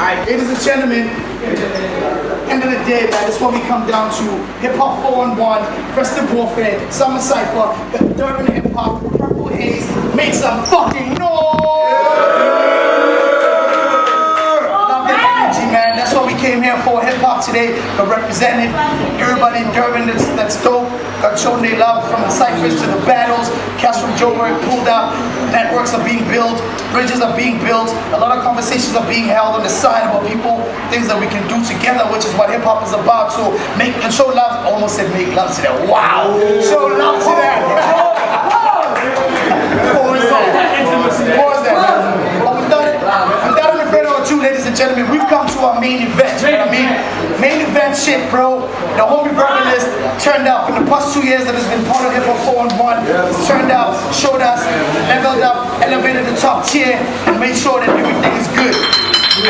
Ladies and gentlemen, end of the day, man, that's what we come down to. Hip-Hop 4-on-1, Festive Warfare, Summer Cypher, Durban Hip-Hop, Purple Haze, make some fucking noise! Love that energy, man. That's what we came here for, hip-hop today. Got represented everybody in Durban that's dope. Got shown they love from the cyphers to the battles. Castle Lite pulled out. Networks are being built. Bridges are being built. A lot of conversations are being held on the side about people, things that we can do together, which is what hip-hop is about. So make and show love. I almost said make love to that. Wow! Show love to that. Pause that. But without any further ado, ladies and gentlemen, we've come to our main event. You know what I mean? Main event shit, bro. The homie Verbalist turned out in the past 2 years that has been part of Hip-Hop 4-on-1. Turned out, showed us, leveled up, elevated the top tier, and made sure that everything is good.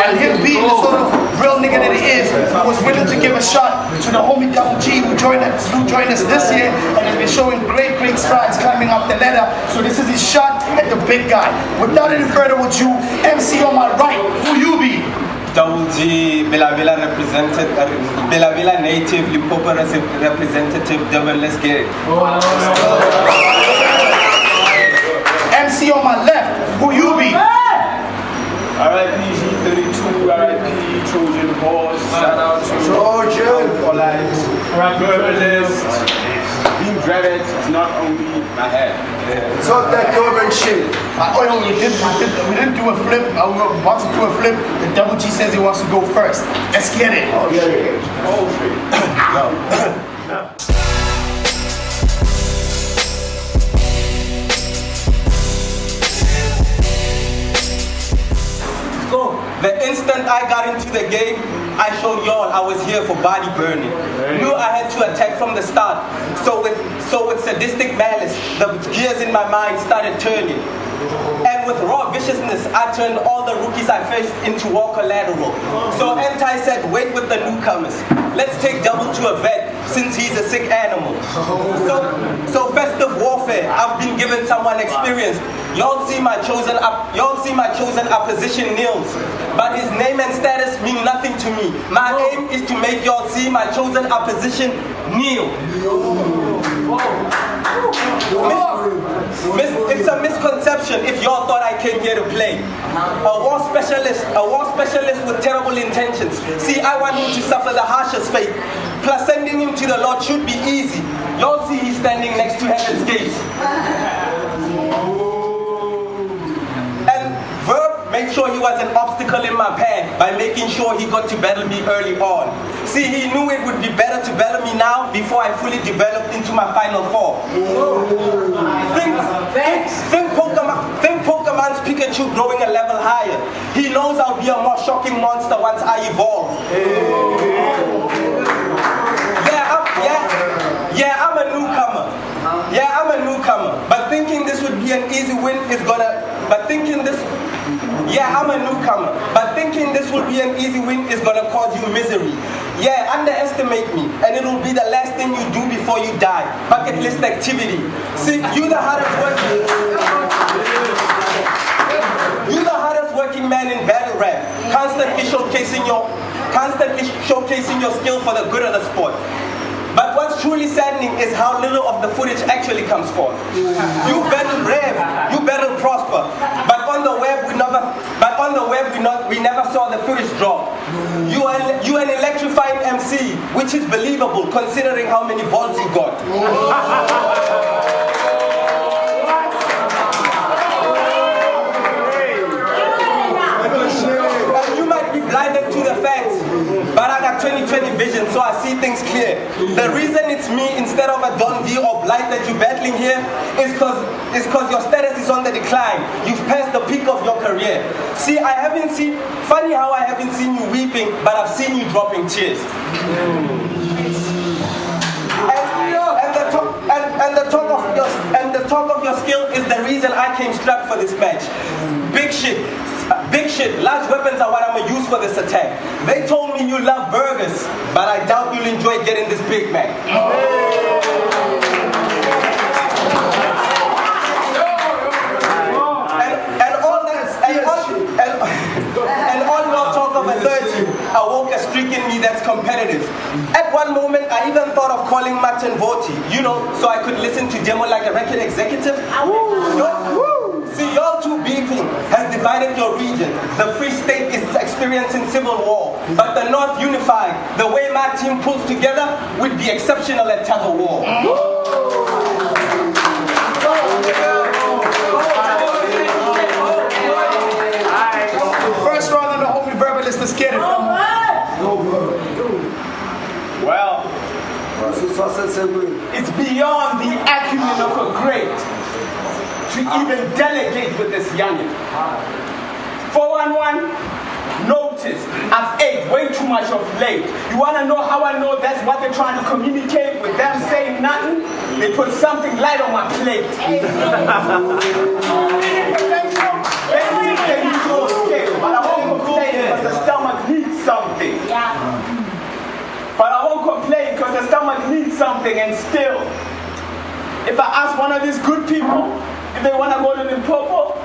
And him being the sort of real nigga that he is, was willing to give a shot to the homie Double G who joined us this year and has been showing great strides climbing up the ladder. So this is his shot at the big guy. Without any further ado, MC on my right, who you be? Double G, Bella represented, Bella native, Limpopo representative, Durban, let's get it. MC on my left, who you be? RIP G32, RIP Trojan Horse, shout out to Trojan, Verbalist. Being dreaded is not only my head. Talk that Durban shit. We didn't do a flip. We were about to do a flip. The Double G says he wants to go first. Let's get it. Oh, yeah. Oh, shit. No. The instant I got into the game, I showed y'all I was here for body burning. Knew I had to attack from the start. So with sadistic malice, the gears in my mind started turning. And with raw viciousness, I turned all the rookies I faced into war collateral. So Anti said, wait with the newcomers. Let's take Double to a vet, since he's a sick animal. So festive warfare, I've been given someone experienced. Y'all see my chosen opposition kneels, but his name and status mean nothing to me. My aim is to make y'all see my chosen opposition kneel. It's a misconception if y'all thought I came here to play. A war specialist with terrible intentions. See, I want him to suffer the harshest fate. Plus, sending him to the Lord should be easy. Y'all see he's standing next to heaven's gates. And Verb made sure he was an obstacle in my path by making sure he got to battle me early on. See, he knew it would be better to battle me now before I fully developed into my final form. Think Pokemon's Pikachu growing a level higher. He knows I'll be a more shocking monster once I evolve. I'm a newcomer. I'm a newcomer. But thinking this would be an easy win is gonna. I'm a newcomer. But thinking this will be an easy win is gonna cause you misery. Underestimate me, and it'll be the last thing you do before you die. Bucket list activity. See, you the hardest working man in battle rap, constantly showcasing your skill for the good of the sport. But what's truly saddening is how little of the footage actually comes forth. You battle brave, you battle prosper, but on the web we never saw the footage drop. You an electrifying MC, which is believable considering how many volts you got. You might be blinded to the facts, but I got 20/20 vision, so I see things clear. The reason it's me instead of a Don V or Blight that you're battling here is because your status is on the decline. You've passed the peak of your career. See, funny how I haven't seen you weeping, but I've seen you dropping tears. And the talk of your skill is the reason I came strapped for this match. Big shit, large weapons are what I'm gonna use for this attack. They told me you love burgers, but I doubt you'll enjoy getting this Big Mac. And all your talk of a 30 awoke a streak in me that's competitive. At one moment, I even thought of calling Martin Voti, you know, so I could listen to demo like a record executive. See, y'all two beefing has divided your region. The Free State is experiencing civil war, but the North unified. The way my team pulls together would be exceptional at tug of war. First round on the homie verbalist, let's get it. Well, it's beyond the acumen of a great to even delegate with this youngin. 411, notice, I've ate way too much of late. You want to know how I know that's what they're trying to communicate with them saying nothing? They put something light on my plate. They use your scale, but I won't complain because the stomach needs something. But I won't complain because the stomach needs something, and still, if I ask one of these good people if they want to go to Limpopo,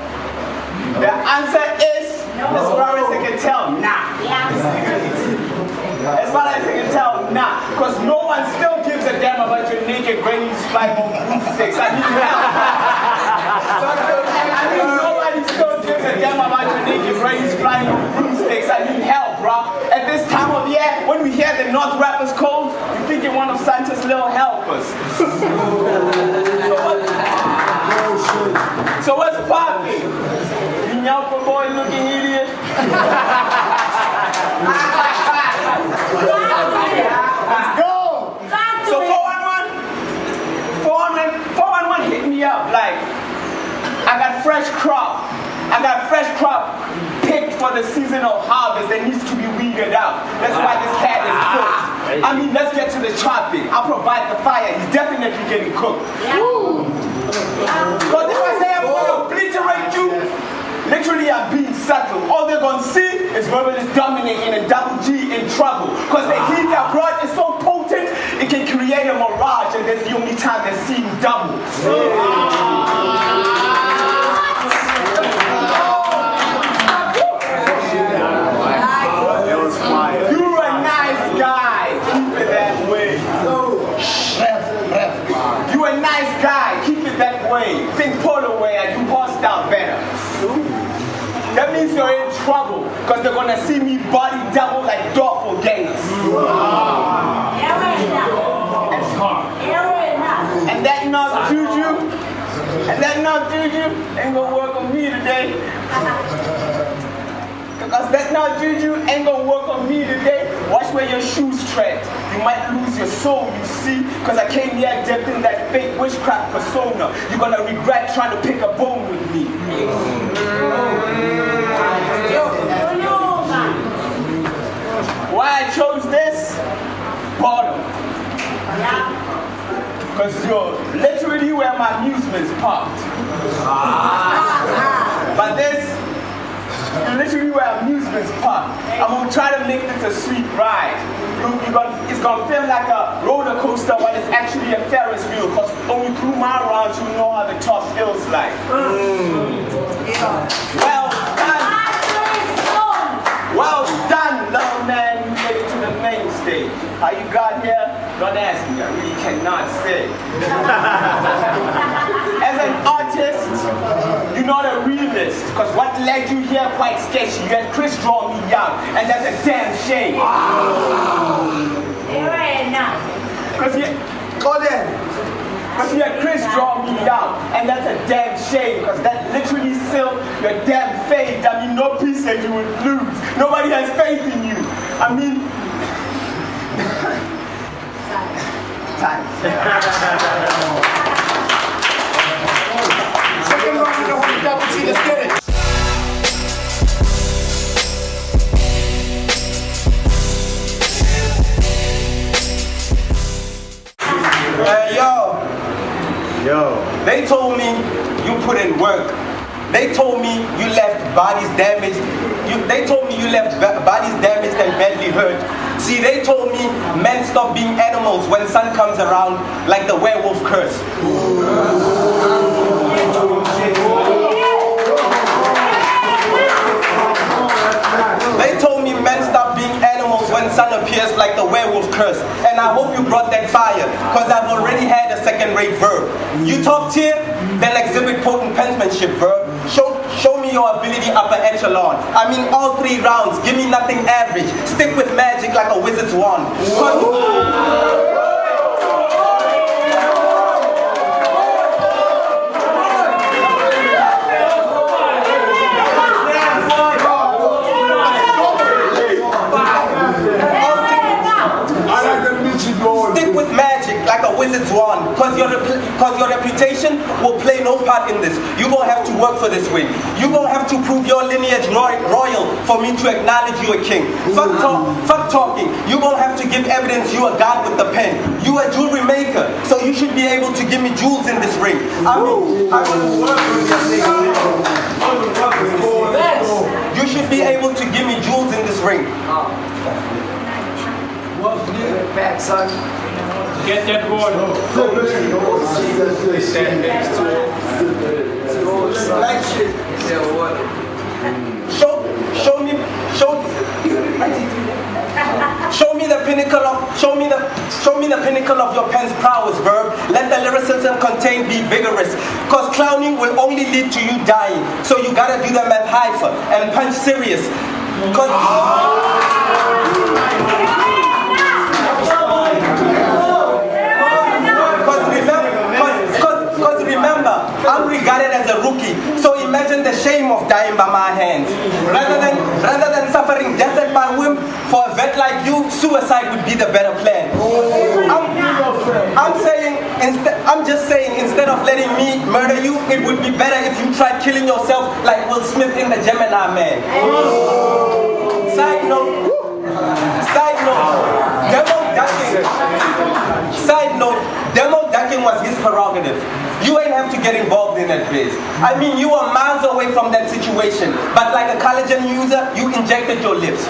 the answer is, as far as they can tell, nah. As far as they can tell, nah. Because no one still gives a damn about your naked granny's flying on broomsticks. I need help. I mean, nobody still gives a damn about your naked granny's flying on broomsticks. I need help, bro. At this time of year, when we hear the North rappers cold, you think you're one of Santa's little helpers. So what's poppin'? You nyalpa boy looking idiot? Let's go! So 411 hit me up like, I got fresh crop picked for the seasonal harvest that needs to be weeded out. That's why this cat is cooked. I mean, let's get to the chopping. I'll provide the fire. He's definitely getting cooked. Because if I say I'm going to obliterate you, literally I'm being subtle. All they're going to see is verbalist dominating and double G in trouble. Because the heat I brought is so potent, it can create a mirage, and that's the only time they're seeing double. You're a nice guy, keep it that way. You're a nice guy, keep it that way. Think polo way, I do hostile better. That means you're in trouble, because they're gonna see me body double like doppelgangers. And that not juju ain't gonna work on me today. Because that not juju ain't gonna work on me today. Watch where your shoes tread. You might lose your soul, you see. Because I came here dipped in that fake witchcraft persona. You're gonna regret trying to pick a bone with me. Why I chose this? Bottom. Because you're literally where my amusement's parked. But this, you're literally where amusement's parked. I'm gonna try to make this a sweet ride. It's gonna feel like a roller coaster when it's actually a Ferris wheel. Because only through my rounds you know how the top feels like. Well done, little man. You made it to the main stage. How you got here? Don't ask me. I really cannot say. As an artist, you're not a realist. Because what led you here quite sketchy. You had Chris draw me young, and that's a damn shame. Because you had Chris draw me young, and that's a damn shame. Because that literally sealed your damn fate. I mean, no piece said you would lose. Nobody has faith in you. I mean, time. Second round on the homie double G, let's get it. Yo. They told me you put in work. They told me you left bodies damaged. They told me you left bodies damaged and badly hurt. See, they told me men stop being animals when sun comes around, like the werewolf curse. They told me men stop pierced like the werewolf curse. And I hope you brought that fire, cause I've already had a second-rate verb. You talk here, then exhibit potent penmanship, verb. Show me your ability upper echelon. I mean all 3 rounds, give me nothing average. Stick with magic like a wizard's wand. Stick with magic like a wizard's wand, cause your reputation will play no part in this. You're gonna have to work for this win. You're gonna have to prove your lineage royal for me to acknowledge you a king. Fuck talking. You're gonna have to give evidence you a god with the pen. You a jewelry maker, so you should be able to give me jewels in this ring. I mean, I want to work with this thing. You should be able to give me jewels in this ring. Back, son. Get that board. Show me the pinnacle of your pen's prowess, verb. Let the lyricism contained be vigorous, cause clowning will only lead to you dying. So you gotta do the math hypher and punch serious, cause remember, I'm regarded as a rookie, so imagine the shame of dying by my hands. Rather than suffering death at my whim, for a vet like you, suicide would be the better plan. I'm just saying, instead of letting me murder you, it would be better if you tried killing yourself like Will Smith in the Gemini Man. Side note, demo ducking was his prerogative. You ain't have to get involved in that biz. I mean, you were miles away from that situation, but like a collagen user, you injected your lips.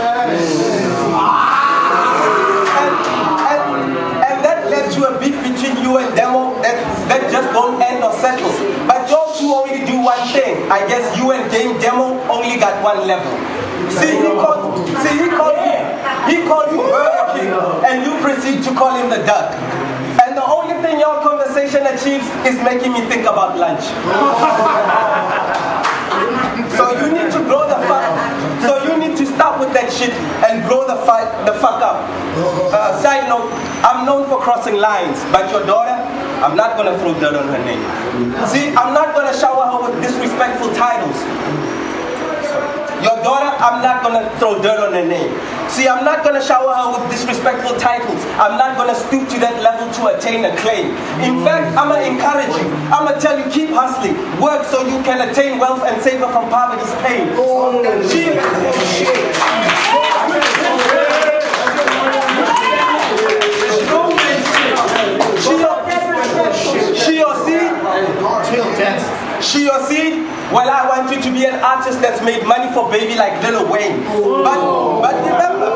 And that led to a beef between you and Demo that just don't end or settle. But y'all two only do one thing. I guess you and Demo only got one level. He called you Burger King, and you proceed to call him the duck. And the only thing your conversation achieves is making me think about lunch. So you need to grow the fuck. So you need to stop with that shit and grow the fuck up. Side note, I'm known for crossing lines, but your daughter, I'm not gonna throw dirt on her name. See, I'm not gonna shower her with disrespectful titles. Your daughter, I'm not going to throw dirt on her name. See, I'm not going to shower her with disrespectful titles. I'm not going to stoop to that level to attain a claim. In fact, I'm going to encourage you. I'm going to tell you, keep hustling. Work so you can attain wealth and save her from poverty's pain. She your seed? Well, I want you to be an artist that's made money for baby like Lil Wayne. But remember,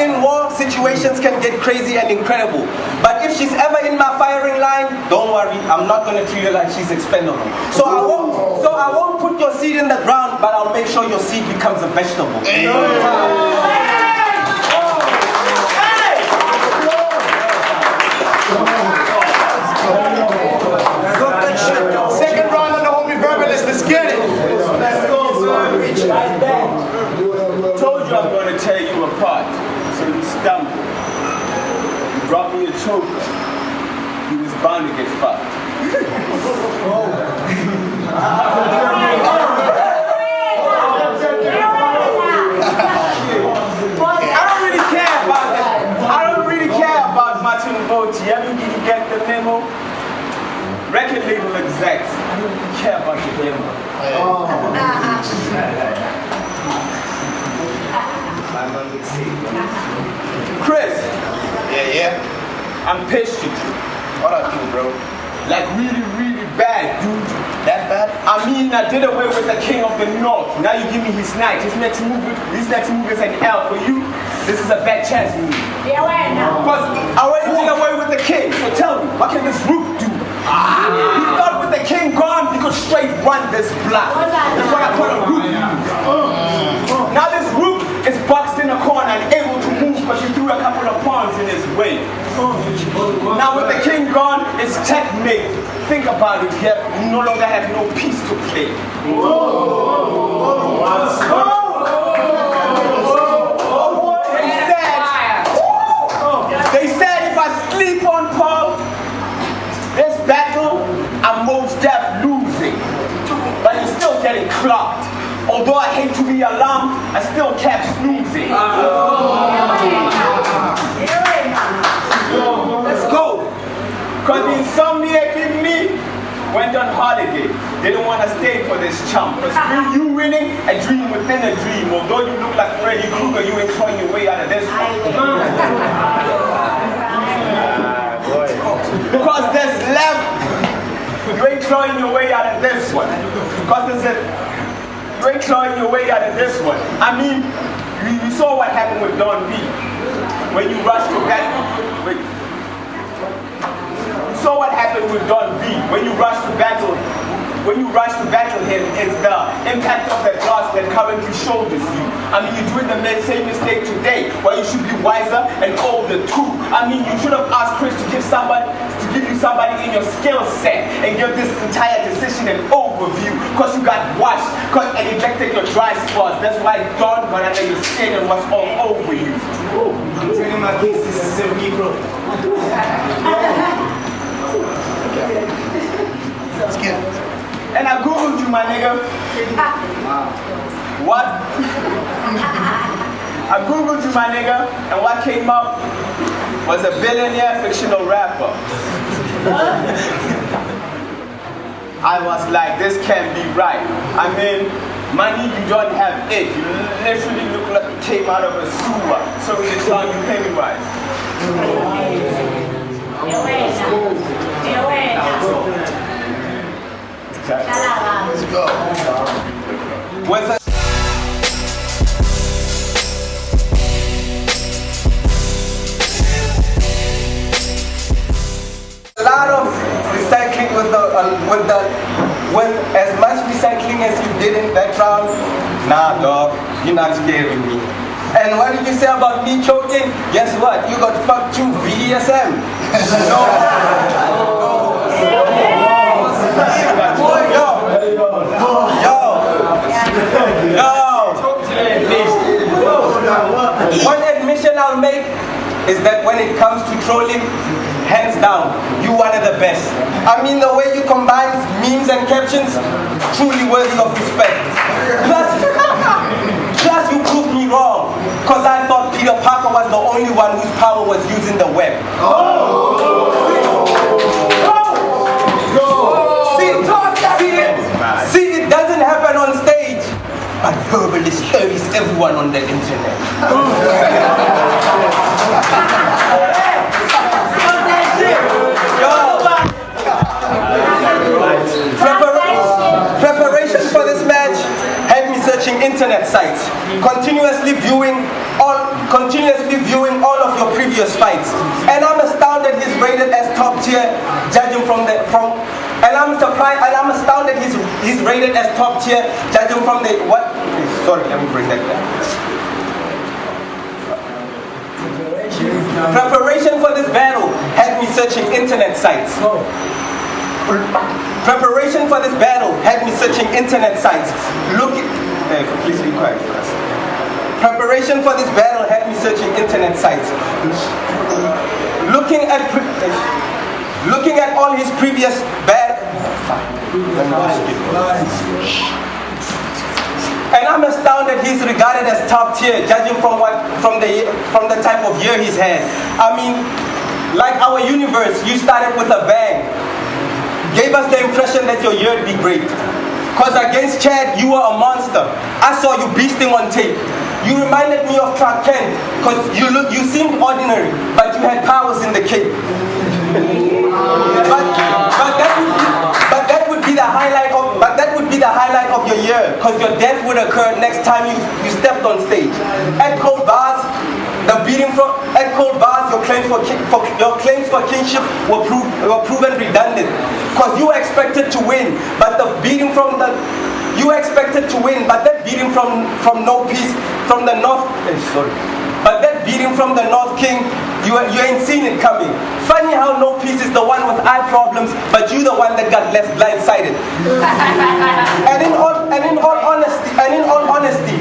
in war, situations can get crazy and incredible. But if she's ever in my firing line, don't worry, I'm not going to treat her like she's expendable. So I won't put your seed in the ground, but I'll make sure your seed becomes a vegetable. Second round on the homie verbalist, let's get it. Let's go, sir. Right back. Told you I'm going to tear you apart. So you stumbled. You brought me a choker. You was bound to get fucked. I don't really care about that. I don't really care about Martin Botti. Did you get the memo? Record label execs. I don't really care about the demo. Chris. Yeah. I'm pissed at you. What I do, bro? Like really, really bad, dude. That bad? I mean, I did away with the king of the north. Now you give me his night. His next move is an L for you. This is a bad chance for me. Yeah, why now? Because I already did away with the king. So tell me, what can this root do? He thought with the king gone, he could straight run this block. That's what I call a root. Now this root is boxed in a corner Wait. Now with the king gone, it's checkmate. Think about it, here. You no longer have no piece to play. They said if I sleep on Paul, this battle, I'm most deaf losing. But he's still getting clocked. Although I hate to be alarmed, I still kept snoozing. Let's go. Because the insomniac in me went on holiday. Didn't want to stay for this chump. Because you winning, a dream within a dream. Although you look like Freddy Krueger, you ain't throwing your way out of this one. Because there's left, you ain't throwing your way out of this one. Because there's you ain't throwing your way out of this one. I mean, you saw what happened with Don B. When you rushed to battle. You saw what happened with Don B. When you rushed to battle. When you rush to battle him, it's the impact of the glass that currently shoulders you. I mean, you're doing the same mistake today, where you should be wiser and older too. I mean, you should have asked Chris to give you somebody in your skill set and give this entire decision an overview, because you got washed, and ejected your dry spots. That's why Don got under your skin and was all over you. I'm telling my kids this is silky, bro. Let's get it. And I googled you, my nigga. What? I googled you, my nigga, and what came up was a billionaire fictional rapper. I was like, this can't be right. I mean, money, you don't have it. You literally look like you came out of a sewer. So we just found you Pennywise. Let's go. With a lot of recycling with as much recycling as you did in that round. Nah, dog, you're not scaring me. And what did you say about me choking? Guess what? You got fucked too, BDSM. One admission I'll make is that when it comes to trolling, hands down, you one of the best. I mean, the way you combine memes and captions, truly worthy of respect. Plus you proved me wrong, because I thought Peter Parker was the only one whose power was using the web. See, it doesn't happen on stage, but Verbalist carries everyone on the internet. Preparation for this match had me searching internet sites, continuously viewing all of your previous fights, and I'm astounded he's rated as top tier, judging and I'm astounded he's rated as top tier, judging from the what? Sorry, let me bring that back. Preparation for this battle had me searching internet sites. Preparation for this battle had me searching internet sites. Please be quiet first. Preparation for this battle had me searching internet sites. Looking at all his previous and I'm astounded he's regarded as top tier, judging from the type of year he's had. I mean, like our universe, you started with a bang. Gave us the impression that your year would be great. Because against Chad, you were a monster. I saw you beasting on tape. You reminded me of Clark Kent, because you seemed ordinary, but you had powers in the cape. But that would be the highlight of your year, because your death would occur next time you stepped on stage. At cold bars, your claims for kingship were proven redundant, because you were expected to win, but that beating from the North King You ain't seen it coming. Funny how no peace is the one with eye problems, but you the one that got left blindsided. And in all honesty,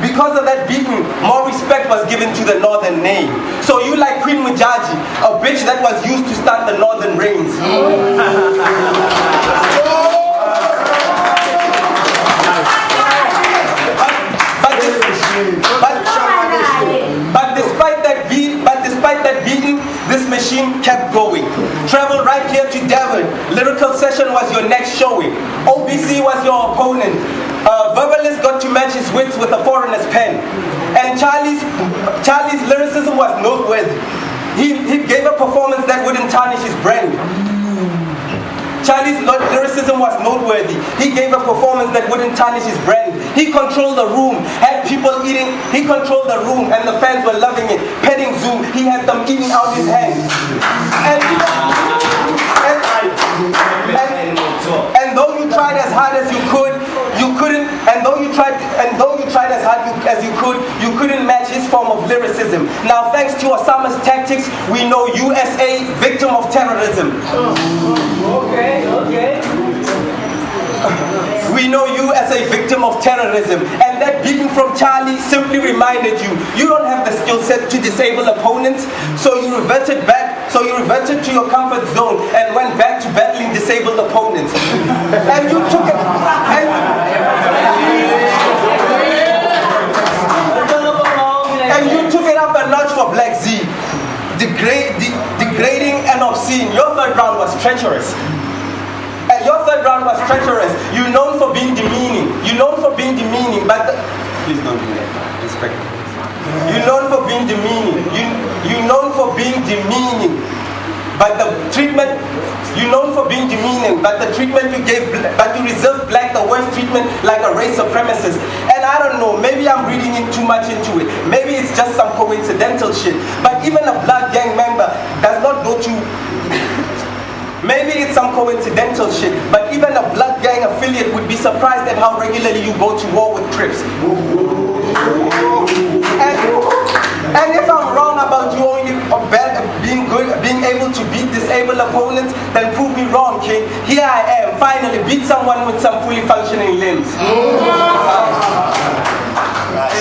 because of that beating, more respect was given to the northern name. So you like Queen Mujaji, a bitch that was used to start the northern rains. But despite that beating, this machine kept going. Travel right here to Durban. Lyrical session was your next showing. OBC was your opponent. Verbalist got to match his wits with a foreigner's pen. And Charlie's lyricism was noteworthy. He gave a performance that wouldn't tarnish his brand. Charlie's lyricism was noteworthy. He gave a performance that wouldn't tarnish his brand. He controlled the room, had people eating. He controlled the room, and the fans were loving it. Petting zoo, he had them eating out his hands. And though you tried as hard as you could, you couldn't. And though you tried as hard as you couldn't match his form of lyricism. Now, thanks to Osama's tactics, we know USA victim of terrorism. Okay. We know you as a victim of terrorism, and that beating from Charlie simply reminded you don't have the skill set to disable opponents, so you reverted to your comfort zone and went back to battling disabled opponents. And you took it and you took it up a notch for Black Z, degrading and obscene. Your third round was treacherous. You're known for being demeaning. But please don't do that. Respect. You're known for being demeaning. You're known for being demeaning. But the treatment you gave, but you reserved black the worst treatment like a race supremacist. And I don't know, maybe I'm reading in too much into it. Maybe it's just some coincidental shit. But even a blood gang member does not go to. Maybe it's some coincidental shit, but even a blood gang affiliate would be surprised at how regularly you go to war with Crips. And if I'm wrong about you only being able to beat disabled opponents, then prove me wrong, kid. Here I am, finally beat someone with some fully functioning limbs.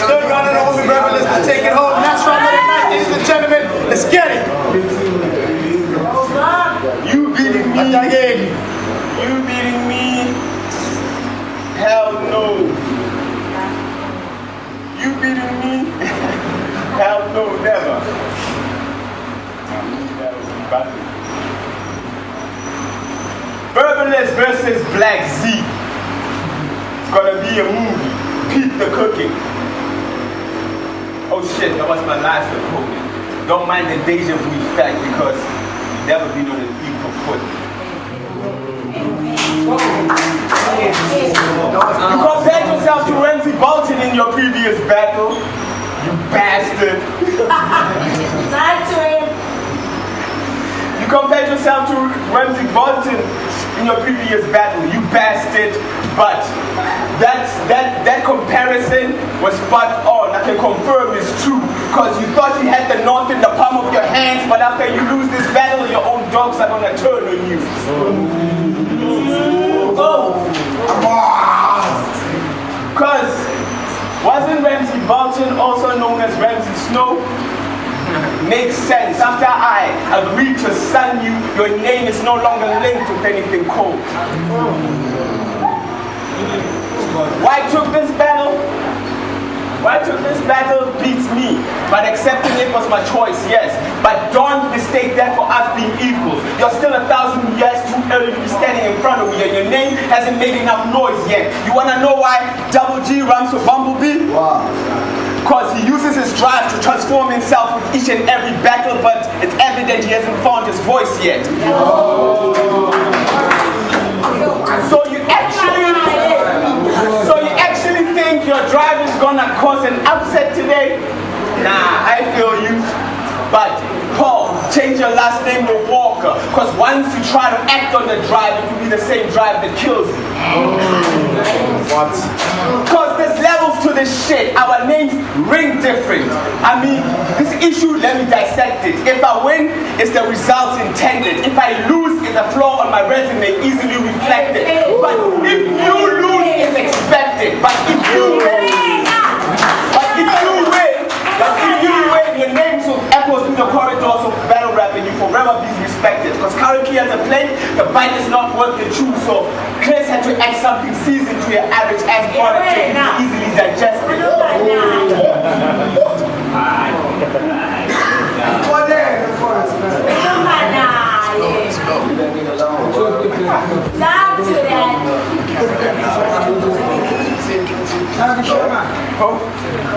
Still running the homie Verbalist to take it home. That's right, ladies and gentlemen. Let's get it. You beating me? You beating me? Hell no. You beating me? Hell no, never. Verbalist versus Black Z. It's gonna be a movie. Pete the Cooking. Oh shit, that was my last opponent. Don't mind the deja vu effect because you've never been on an equal foot. You compared yourself to Ramsey Bolton in your previous battle. You bastard. You compared yourself to Ramsey Bolton in your previous battle. You bastard. But that comparison was spot on. I can confirm it's true. Because you thought you had the north in the palm of your hands, but after you lose this battle, your own dogs are gonna turn on you. Because wasn't Ramsey Bolton also known as Ramsey Snow? Makes sense. After I agreed to son you, your name is no longer linked with anything cold. Why took this battle? Beats me, but accepting it was my choice, yes. But don't mistake that for us being equals. You're still 1,000 years too early to be standing in front of me, and your name hasn't made enough noise yet. You wanna know why Double G runs for Bumblebee? Wow. Because he uses his drive to transform himself with each and every battle, but it's evident he hasn't found his voice yet. So you actually think your drive is gonna cause an upset today? Nah, I feel you. But Paul, change your last name to Walker. Because once you try to act on the drive, it will be the same drive that kills you. What? Because there's levels to this shit. Our names ring different. I mean, this issue, let me dissect it. If I win, it's the results intended. If I lose, it's a flaw on my resume, easily reflected. But if you lose, it's expected. But if you win, your name so echoes through the corridors of battle rap and you forever be respected. Because currently as a play, the bite is not worth the chew. So Chris had to add something seasoned to your average as product to be easily digested. What there? Let's go.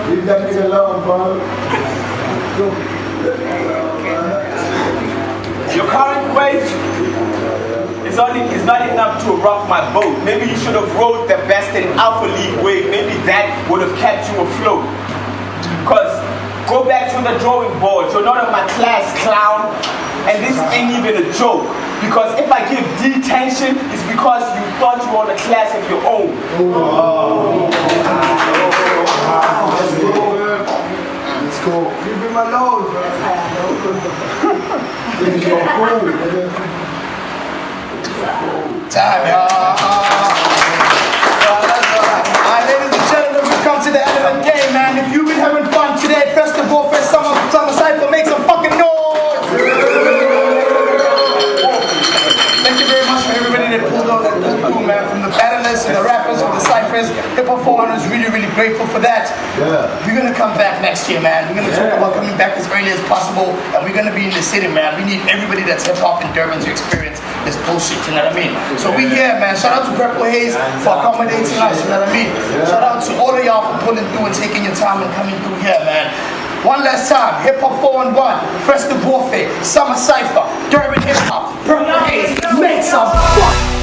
Leave that nigga alone, bro. Your current weight is not enough to rock my boat. Maybe you should have rode the best in Alpha League weight. Maybe that would have kept you afloat. Because go back to the drawing board. You're not in my class, clown. And this ain't even a joke. Because if I give detention, it's because you thought you were on a class of your own. Let's go. Leave him alone, bro. Time, Alright, ladies and gentlemen, we've come to the end of the game, man. If you've been having fun today, Festive Warfare Summer Cypher, make some fucking noise! Thank you very much for everybody that pulled out that through, man. From the battlers, from the rappers, from the cyphers, hip-hop 400s, really, really grateful for that. Yeah. We're gonna come back next year, man. We're gonna talk about coming back as early as possible, and we're gonna be in the city, man. We need everybody that's hip-hop in Durban to experience this bullshit, you know what I mean? So we here, man. Shout out to Purple Haze for accommodating us, you know what I mean? Shout out to all of y'all for pulling through and taking your time and coming through here, man. One last time, Hip-Hop 4-1, Festive Warfare, Summer Cypher, Durban Hip-Hop, Purple Haze, make some fun!